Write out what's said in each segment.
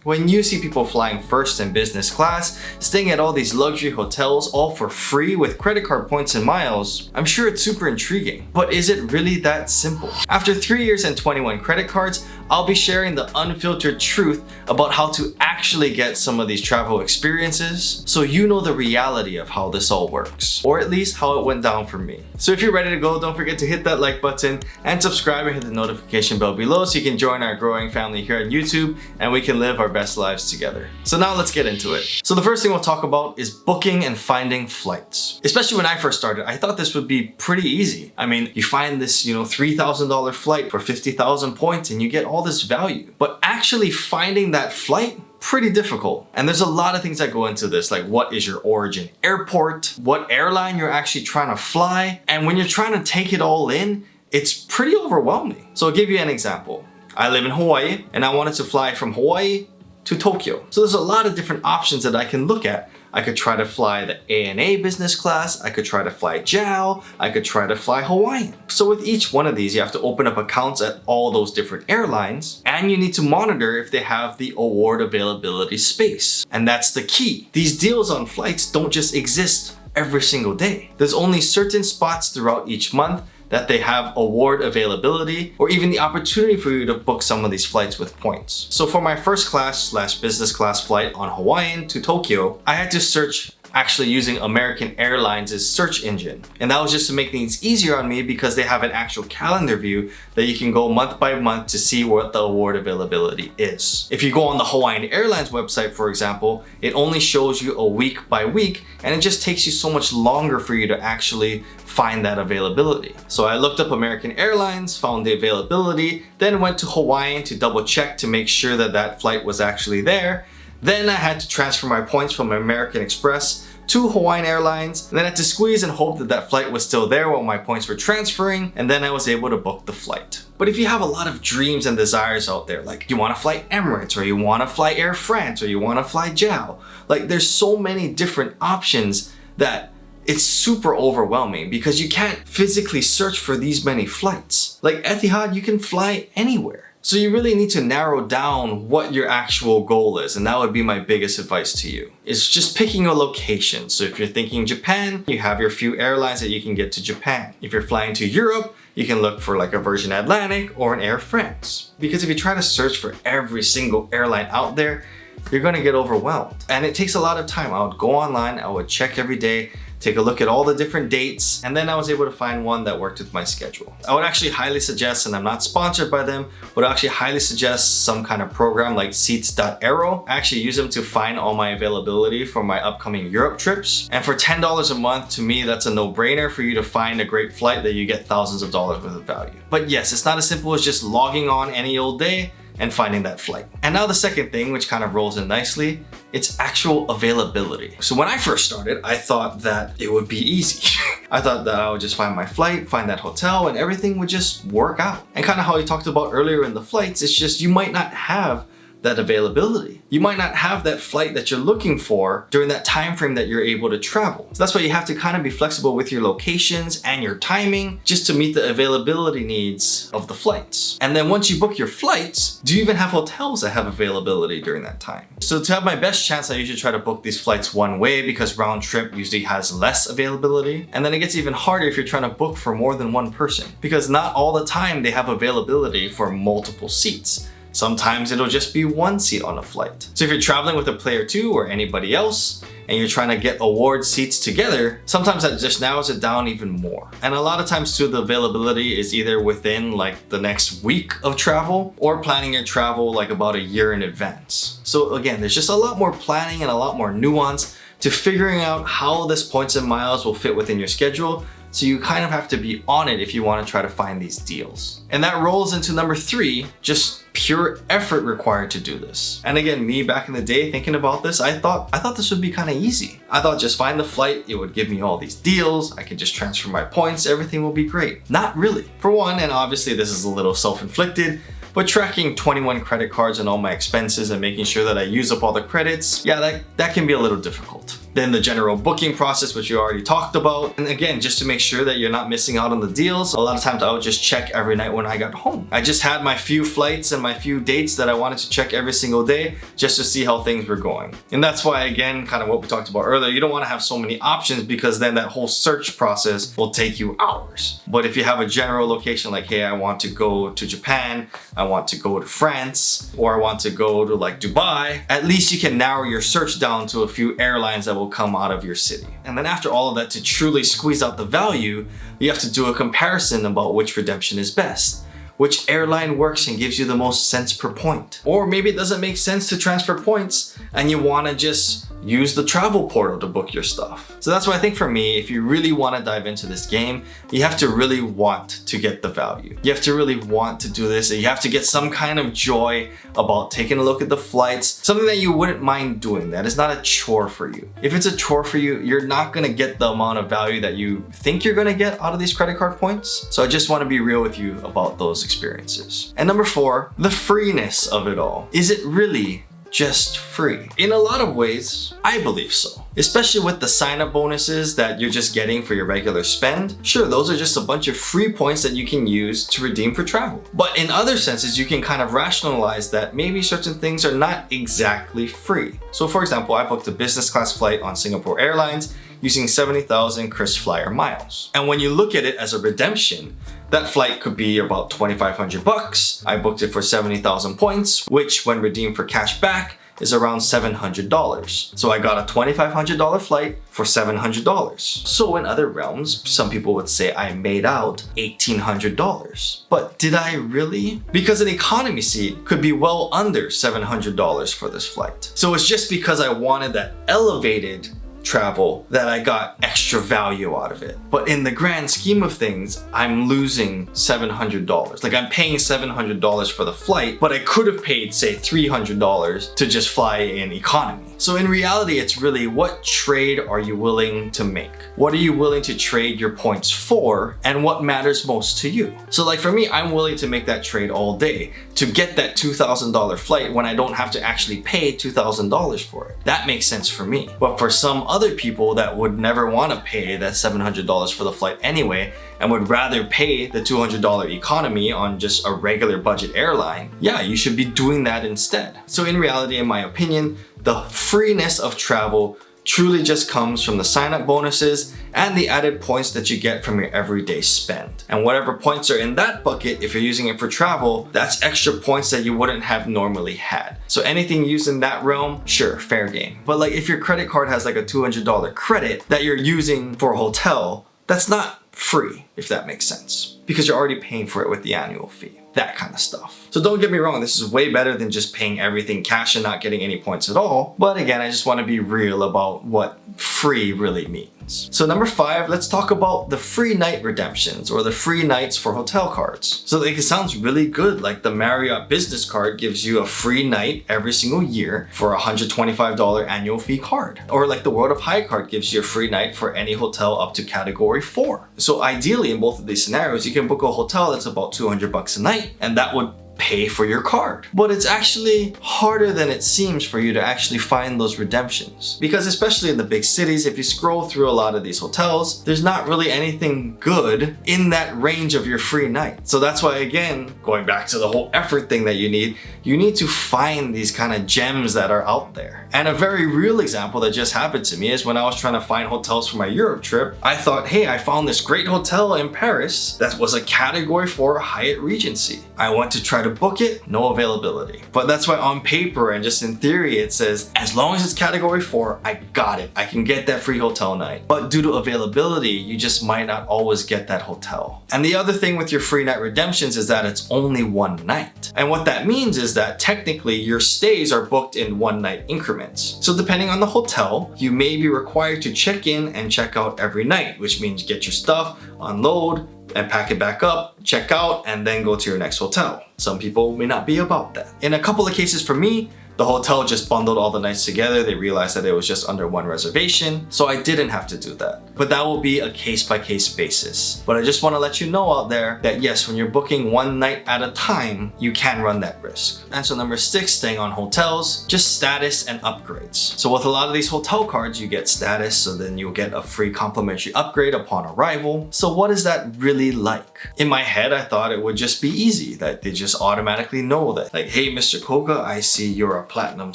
When you see people flying first and business class, staying at all these luxury hotels all for free with credit card points and miles, I'm sure it's super intriguing. But is it really that simple? After 3 years and 21 credit cards, I'll be sharing the unfiltered truth about how to actually get some of these travel experiences so you know the reality of how this all works, or at least how it went down for me. So if you're ready to go, don't forget to hit that like button and subscribe and hit the notification bell below so you can join our growing family here on YouTube and we can live our best lives together. So now let's get into it. So the first thing we'll talk about is booking and finding flights. Especially when I first started, I thought this would be pretty easy. I mean, you find this, $3,000 flight for 50,000 points and you get all this value. But actually finding that flight, pretty difficult. And there's a lot of things that go into this, like what is your origin airport, what airline you're actually trying to fly, and when you're trying to take it all in, it's pretty overwhelming. So I'll give you an example. I live in Hawaii and I wanted to fly from Hawaii to Tokyo. So there's a lot of different options that I can look at. I could try to fly the ANA business class, I could try to fly JAL, I could try to fly Hawaiian. So with each one of these, you have to open up accounts at all those different airlines, and you need to monitor if they have the award availability space. And that's the key. These deals on flights don't just exist every single day. There's only certain spots throughout each month that they have award availability or even the opportunity for you to book some of these flights with points. So for my first class / business class flight on Hawaiian to Tokyo, I had to search actually using American Airlines' search engine. And that was just to make things easier on me because they have an actual calendar view that you can go month by month to see what the award availability is. If you go on the Hawaiian Airlines website, for example, it only shows you a week by week and it just takes you so much longer for you to actually find that availability. So I looked up American Airlines, found the availability, then went to Hawaiian to double check to make sure that that flight was actually there. Then I had to transfer my points from American Express to Hawaiian Airlines, and then I had to squeeze and hope that that flight was still there while my points were transferring, and then I was able to book the flight. But if you have a lot of dreams and desires out there, like you want to fly Emirates, or you want to fly Air France, or you want to fly JAL, like there's so many different options that it's super overwhelming because you can't physically search for these many flights. Like Etihad, you can fly anywhere. So you really need to narrow down what your actual goal is, and that would be my biggest advice to you. It's just picking a location. So if you're thinking Japan, you have your few airlines that you can get to Japan. If you're flying to Europe, you can look for like a Virgin Atlantic or an Air France. Because if you try to search for every single airline out there, you're gonna get overwhelmed. And it takes a lot of time. I would go online, I would check every day, take a look at all the different dates, and then I was able to find one that worked with my schedule. I would actually highly suggest, and I'm not sponsored by them, would actually highly suggest some kind of program like seats.aero. I actually use them to find all my availability for my upcoming Europe trips. And for $10 a month, to me, that's a no-brainer for you to find a great flight that you get thousands of dollars worth of value. But yes, it's not as simple as just logging on any old day and finding that flight. And now the second thing, which kind of rolls in nicely, it's actual availability. So when I first started, I thought that it would be easy. I thought that I would just find my flight, find that hotel, and everything would just work out. And kind of how we talked about earlier in the flights, it's just you might not have that availability. You might not have that flight that you're looking for during that time frame that you're able to travel. So that's why you have to kind of be flexible with your locations and your timing just to meet the availability needs of the flights. And then once you book your flights, do you even have hotels that have availability during that time? So to have my best chance, I usually try to book these flights one way because round trip usually has less availability. And then it gets even harder if you're trying to book for more than one person because not all the time they have availability for multiple seats. Sometimes it'll just be one seat on a flight. So if you're traveling with a player two or anybody else, and you're trying to get award seats together, sometimes that just narrows it down even more. And a lot of times too, the availability is either within like the next week of travel or planning your travel like about a year in advance. So again, there's just a lot more planning and a lot more nuance to figuring out how this points and miles will fit within your schedule. So you kind of have to be on it if you want to try to find these deals. And that rolls into number 3, just pure effort required to do this. And again, me back in the day thinking about this, I thought this would be kind of easy. I thought just find the flight, it would give me all these deals, I could just transfer my points, everything will be great. Not really. For one, and obviously this is a little self-inflicted, but tracking 21 credit cards and all my expenses and making sure that I use up all the credits, yeah, that can be a little difficult. then the general booking process, which you already talked about. And again, just to make sure that you're not missing out on the deals, a lot of times I would just check every night when I got home. I just had my few flights and my few dates that I wanted to check every single day just to see how things were going. And that's why, again, kind of what we talked about earlier, you don't want to have so many options because then that whole search process will take you hours. But if you have a general location like, hey, I want to go to Japan, I want to go to France, or I want to go to like Dubai, at least you can narrow your search down to a few airlines that will come out of your city. And then after all of that, to truly squeeze out the value, you have to do a comparison about which redemption is best. Which airline works and gives you the most cents per point. Or maybe it doesn't make sense to transfer points and you want to just use the travel portal to book your stuff. So that's why I think for me, if you really want to dive into this game, you have to really want to get the value. You have to really want to do this. You have to get some kind of joy about taking a look at the flights, something that you wouldn't mind doing. That is not a chore for you. If it's a chore for you, you're not going to get the amount of value that you think you're going to get out of these credit card points. So I just want to be real with you about those experiences. And number 4, the freeness of it all. Is it really just free? In a lot of ways, I believe so. Especially with the sign-up bonuses that you're just getting for your regular spend. Sure, those are just a bunch of free points that you can use to redeem for travel. But in other senses, you can kind of rationalize that maybe certain things are not exactly free. So for example, I booked a business class flight on Singapore Airlines using 70,000 KrisFlyer miles. And when you look at it as a redemption, that flight could be about 2,500 bucks. I booked it for 70,000 points, which when redeemed for cash back is around $700. So I got a $2,500 flight for $700. So in other realms, some people would say I made out $1,800. But did I really? Because an economy seat could be well under $700 for this flight. So it's just because I wanted that elevated travel that I got extra value out of it. But in the grand scheme of things, I'm losing $700. Like I'm paying $700 for the flight, but I could have paid, say, $300 to just fly in economy. So in reality, it's really what trade are you willing to make? What are you willing to trade your points for? And what matters most to you? So like for me, I'm willing to make that trade all day to get that $2,000 flight when I don't have to actually pay $2,000 for it. That makes sense for me. But for some other people that would never want to pay that $700 for the flight anyway, and would rather pay the $200 economy on just a regular budget airline, yeah, you should be doing that instead. So in reality, in my opinion, the freeness of travel truly just comes from the sign-up bonuses and the added points that you get from your everyday spend. And whatever points are in that bucket, if you're using it for travel, that's extra points that you wouldn't have normally had. So anything used in that realm, sure, fair game. But like if your credit card has like a $200 credit that you're using for a hotel, that's not free, if that makes sense, because you're already paying for it with the annual fee. That kind of stuff. So don't get me wrong, this is way better than just paying everything cash and not getting any points at all. But again, I just want to be real about what free really means. So number 5, let's talk about the free night redemptions or the free nights for hotel cards. So like, it sounds really good. Like the Marriott business card gives you a free night every single year for a $125 annual fee card. Or like the World of Hyatt card gives you a free night for any hotel up to category 4. So ideally in both of these scenarios, you can book a hotel that's about $200 a night, and that would pay for your card. But it's actually harder than it seems for you to actually find those redemptions. Because especially in the big cities, if you scroll through a lot of these hotels, there's not really anything good in that range of your free night. So that's why, again, going back to the whole effort thing that you need to find these kind of gems that are out there. And a very real example that just happened to me is when I was trying to find hotels for my Europe trip, I thought, hey, I found this great hotel in Paris that was a category 4 Hyatt Regency. I went to try to book it, no availability. But that's why on paper and just in theory, it says, as long as it's category 4, I got it. I can get that free hotel night. But due to availability, you just might not always get that hotel. And the other thing with your free night redemptions is that it's only one night. And what that means is that technically your stays are booked in one night increments. So depending on the hotel, you may be required to check in and check out every night, which means get your stuff, unload, and pack it back up, check out, and then go to your next hotel. Some people may not be about that. In a couple of cases for me, The hotel just bundled all the nights together. They realized that it was just under one reservation, so I didn't have to do that. But that will be a case-by-case basis. But I just want to let you know out there that yes, when you're booking one night at a time, you can run that risk. And so number 6, staying on hotels, just status and upgrades. So with a lot of these hotel cards, you get status, so then you'll get a free complimentary upgrade upon arrival. So what is that really like? In my head, I thought it would just be easy, that they just automatically know that, like, hey, Mr. Koga, I see you're a platinum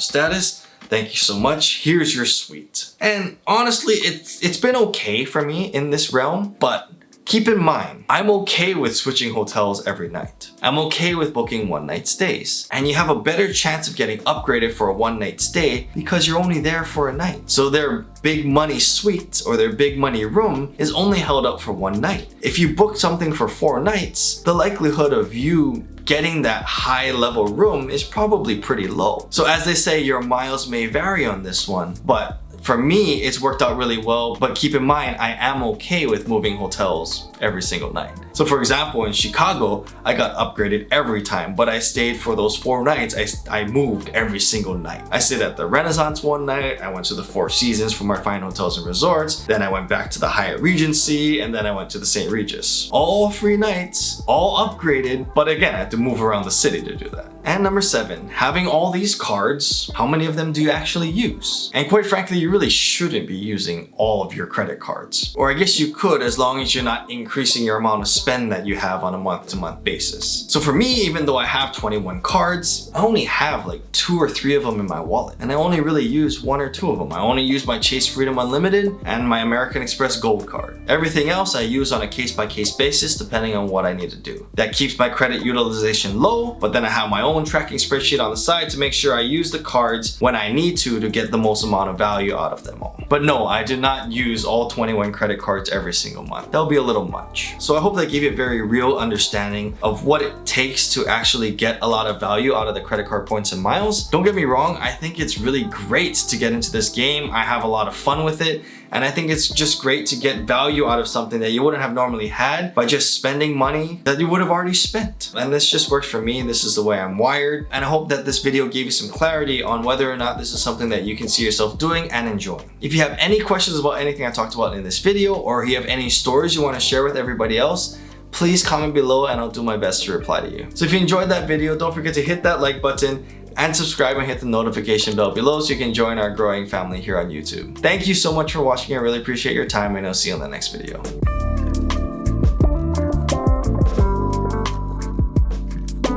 status. Thank you so much. Here's your suite. And honestly, it's been okay for me in this realm, but keep in mind, I'm okay with switching hotels every night. I'm okay with booking one-night stays. And you have a better chance of getting upgraded for a one-night stay because you're only there for a night. So their big money suite or their big money room is only held up for one night. If you book something for 4 nights, the likelihood of you getting that high level room is probably pretty low. So as they say, your miles may vary on this one, but for me, it's worked out really well, but keep in mind, I am okay with moving hotels every single night. So for example, in Chicago, I got upgraded every time, but I stayed for those 4 nights, I moved every single night. I stayed at the Renaissance one night, I went to the Four Seasons for my fine hotels and resorts, then I went back to the Hyatt Regency, and then I went to the St. Regis. All 3 nights, all upgraded, but again, I had to move around the city to do that. And number 7, having all these cards, how many of them do you actually use? And quite frankly, you really shouldn't be using all of your credit cards. Or I guess you could, as long as you're not increasing your amount of spend that you have on a month-to-month basis. So for me, even though I have 21 cards, I only have like 2 or 3 of them in my wallet. And I only really use 1 or 2 of them. I only use my Chase Freedom Unlimited and my American Express Gold card. Everything else I use on a case-by-case basis depending on what I need to do. That keeps my credit utilization low, but then I have my own tracking spreadsheet on the side to make sure I use the cards when I need to get the most amount of value out of them all. But no, I did not use all 21 credit cards every single month. That would be a little much. So I hope that gave you a very real understanding of what it takes to actually get a lot of value out of the credit card points and miles. Don't get me wrong, I think it's really great to get into this game. I have a lot of fun with it. And I think it's just great to get value out of something that you wouldn't have normally had by just spending money that you would have already spent. And this just works for me. This is the way I'm wired. And I hope that this video gave you some clarity on whether or not this is something that you can see yourself doing and enjoying. If you have any questions about anything I talked about in this video, or you have any stories you want to share with everybody else, please comment below and I'll do my best to reply to you. So if you enjoyed that video, don't forget to hit that like button and subscribe and hit the notification bell below so you can join our growing family here on YouTube. Thank you so much for watching. I really appreciate your time and I'll see you in the next video.